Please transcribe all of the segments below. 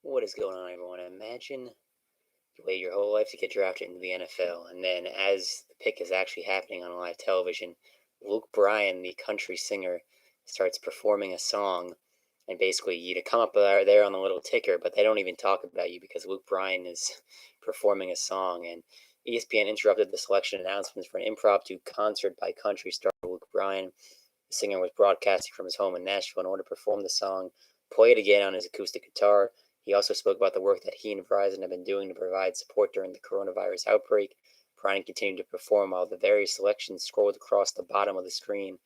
What is going on, everyone? Imagine you wait your whole life to get drafted into the NFL, and then as the pick is actually happening on live television, Luke Bryan, the country singer, starts performing a song, and basically you to come up there on the little ticker, but they don't even talk about you because Luke Bryan is performing a song, and ESPN interrupted the selection announcements for an impromptu concert by country star Luke Bryan. The singer was broadcasting from his home in Nashville in order to perform the song, play it again on his acoustic guitar. He also spoke about the work that he and Verizon have been doing to provide support during the coronavirus outbreak. Bryan continued to perform while the various selections scrolled across the bottom of the screen.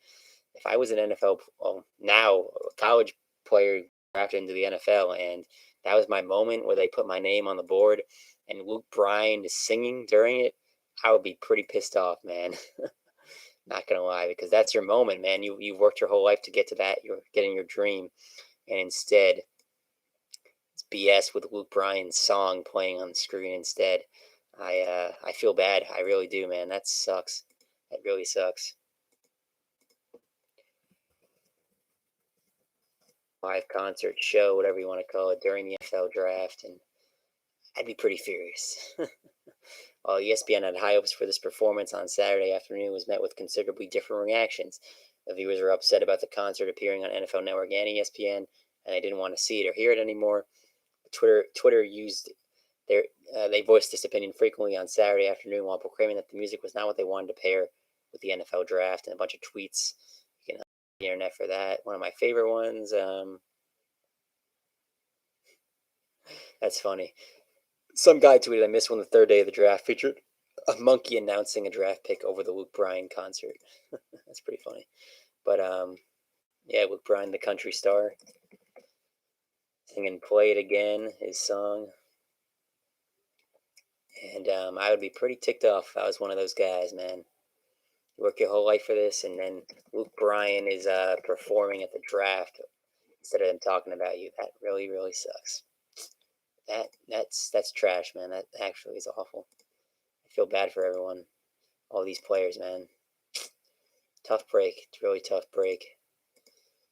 If I was an NFL, well, now a college player drafted into the NFL, and that was my moment where they put my name on the board, and Luke Bryan is singing during it, I would be pretty pissed off, man. Not gonna lie, because that's your moment, man. You've worked your whole life to get to that. You're getting your dream, and instead it's BS with Luke Bryan's song playing on the screen instead. I feel bad. I really do, man. That sucks. That really sucks. Live concert, show, whatever you want to call it, during the NFL draft, and I'd be pretty furious. While ESPN had high hopes for this performance on Saturday afternoon, it was met with considerably different reactions. The viewers were upset about the concert appearing on NFL Network and ESPN, and they didn't want to see it or hear it anymore. Twitter used they voiced this opinion frequently on Saturday afternoon while proclaiming that the music was not what they wanted to pair with the NFL draft, and a bunch of tweets. You can the internet for that. One of my favorite ones. That's funny. Some guy tweeted, "I missed when the third day of the draft featured a monkey announcing a draft pick over the Luke Bryan concert." That's pretty funny. But yeah, Luke Bryan, the country star, singing "Play It Again," his song. And I would be pretty ticked off if I was one of those guys, man. You work your whole life for this, and then Luke Bryan is performing at the draft instead of them talking about you. That really, really sucks. That's trash, man. That actually is awful. I feel bad for everyone, all these players, man. Tough break. It's a really tough break.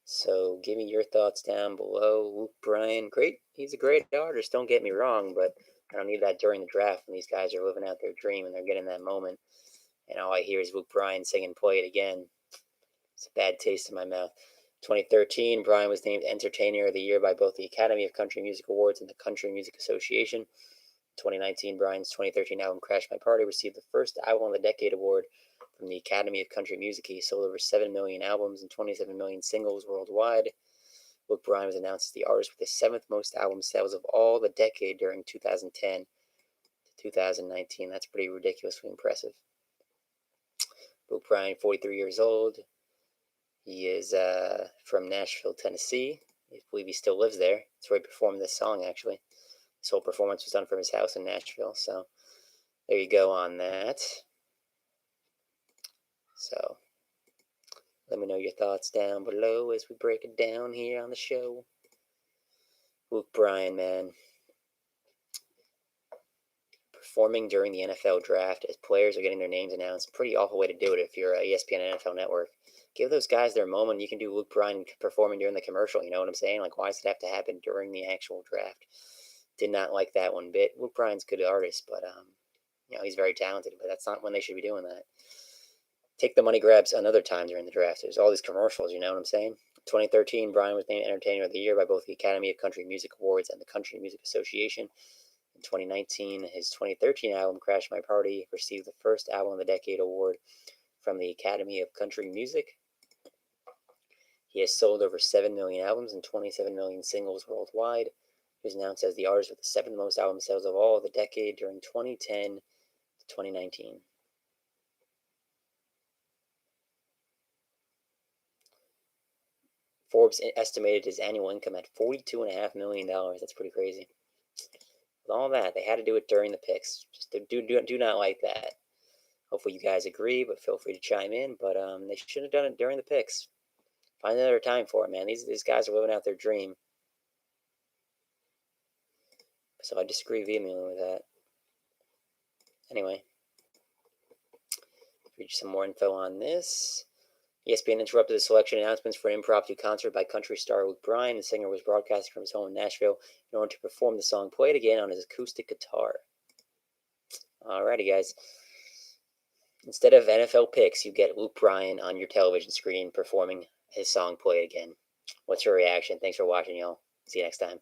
So give me your thoughts down below. Luke Bryan, great. He's a great artist. Don't get me wrong, but I don't need that during the draft when these guys are living out their dream and they're getting that moment. And all I hear is Luke Bryan singing "Play It Again." It's a bad taste in my mouth. 2013, Bryan was named Entertainer of the Year by both the Academy of Country Music Awards and the Country Music Association. 2019, Bryan's 2013 album "Crash My Party" received the first Album of the Decade award from the Academy of Country Music. He sold over 7 million albums and 27 million singles worldwide. Luke Bryan was announced as the artist with the 7th most album sales of all the decade during 2010 to 2019. That's pretty ridiculously impressive. Luke Bryan, 43 years old. He is from Nashville, Tennessee. I believe he still lives there. That's where he performed this song, actually. This whole performance was done from his house in Nashville. So there you go on that. So let me know your thoughts down below as we break it down here on the show. Luke Bryan, man. Performing during the NFL draft as players are getting their names announced. Pretty awful way to do it if you're ESPN NFL Network. Give those guys their moment. You can do Luke Bryan performing during the commercial. You know what I'm saying? Like, why does it have to happen during the actual draft? Did not like that one bit. Luke Bryan's a good artist, but he's very talented. But that's not when they should be doing that. Take the money grabs another time during the draft. There's all these commercials. You know what I'm saying? 2013, Bryan was named Entertainer of the Year by both the Academy of Country Music Awards and the Country Music Association. In 2019, his 2013 album "Crash My Party" received the first Album of the Decade award from the Academy of Country Music. He has sold over 7 million albums and 27 million singles worldwide. He was announced as the artist with the 7th most album sales of all of the decade during 2010 to 2019. Forbes estimated his annual income at $42.5 million. That's pretty crazy. With all that, they had to do it during the picks. Just do not like that. Hopefully you guys agree, but feel free to chime in. But they should have done it during the picks. Find another time for it, man. These guys are living out their dream. So I disagree vehemently with that. Anyway, read some more info on this. ESPN interrupted the selection announcements for an impromptu concert by country star Luke Bryan. The singer was broadcasting from his home in Nashville in order to perform the song Play It Again on his acoustic guitar. Alrighty, guys. Instead of NFL picks, you get Luke Bryan on your television screen performing his song Play It Again. What's your reaction? Thanks for watching, y'all. See you next time.